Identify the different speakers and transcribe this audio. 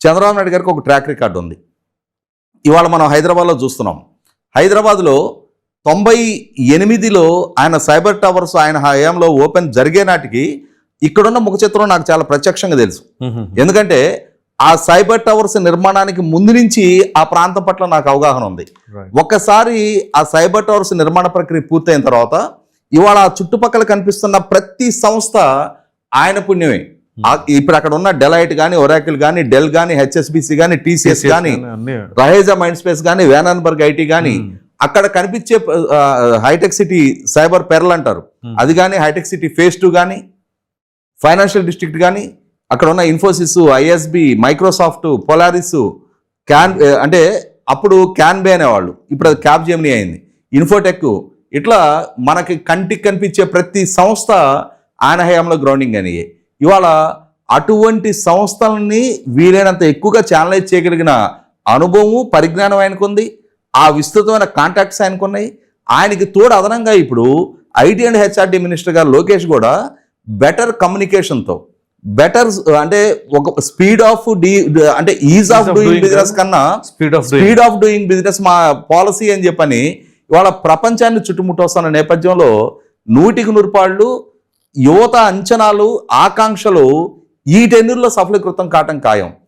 Speaker 1: చంద్రబాబు నాయుడు గారికి ఒక track record ఉంది. ఇవాళ మనం హైదరాబాద్లో చూస్తున్నాం. హైదరాబాద్లో 98లో ఆయన సైబర్ టవర్స్ ఆయన హయాంలో ఓపెన్ జరిగే నాటికి ఇక్కడున్న ముఖ చిత్రం నాకు చాలా ప్రత్యక్షంగా తెలుసు. ఎందుకంటే ఆ సైబర్ టవర్స్ నిర్మాణానికి ముందు నుంచి ఆ ప్రాంతం పట్ల నాకు అవగాహన ఉంది. ఒక్కసారి ఆ సైబర్ టవర్స్ నిర్మాణ ప్రక్రియ పూర్తయిన తర్వాత ఇవాళ ఆ చుట్టుపక్కల కనిపిస్తున్న ప్రతి సంస్థ ఆయన పుణ్యమే. ఇప్పుడు అక్కడ ఉన్న డెలైట్ కానీ, ఒరాకిల్ కానీ, డెల్ కానీ, హెచ్ఎస్బిసి కానీ, టీసీఎస్ కానీ, రహేజా మైండ్ స్పేస్ కానీ, వేనాన్బర్గ్ ఐటీ కానీ, అక్కడ కనిపించే హైటెక్ సిటీ సైబర్ పెరల్ అంటారు అది కానీ, హైటెక్ సిటీ ఫేజ్ 2 కానీ, ఫైనాన్షియల్ డిస్ట్రిక్ట్ కానీ, అక్కడ ఉన్న ఇన్ఫోసిస్, ఐఎస్బి, మైక్రోసాఫ్ట్, పొలారిస్, అంటే అప్పుడు క్యాన్బే అనేవాళ్ళు, ఇప్పుడు అది క్యాప్ జెమినీ అయింది, ఇన్ఫోటెక్, ఇట్లా మనకి కంటికి కనిపించే ప్రతి సంస్థ ఆయన హయాంలో గ్రౌండింగ్ అయ్యాయి. ఇవాళ అటువంటి సంస్థలని వీలైనంత ఎక్కువగా ఛానలైజ్ చేయగలిగిన అనుభవము, పరిజ్ఞానం ఆయనకు ఉంది. ఆ విస్తృతమైన కాంటాక్ట్స్ ఆయనకు ఉన్నాయి. ఆయనకి తోడు అదనంగా ఇప్పుడు ఐటీ అండ్ హెచ్ఆర్డి మినిస్టర్ గారు లోకేష్ కూడా బెటర్ కమ్యూనికేషన్తో, బెటర్ అంటే ఒక స్పీడ్ ఆఫ్ అంటే ఈజ్ ఆఫ్ డూయింగ్ బిజినెస్ కన్నా స్పీడ్ ఆఫ్ డూయింగ్ బిజినెస్ మా పాలసీ అని చెప్పని ఇవాళ ప్రపంచాన్ని చుట్టుముట్టొస్తున్న నేపథ్యంలో 100% యువత అంచనాలు, ఆకాంక్షలు ఈ టెన్యూర్లో సఫలీకృతం కావటం ఖాయం.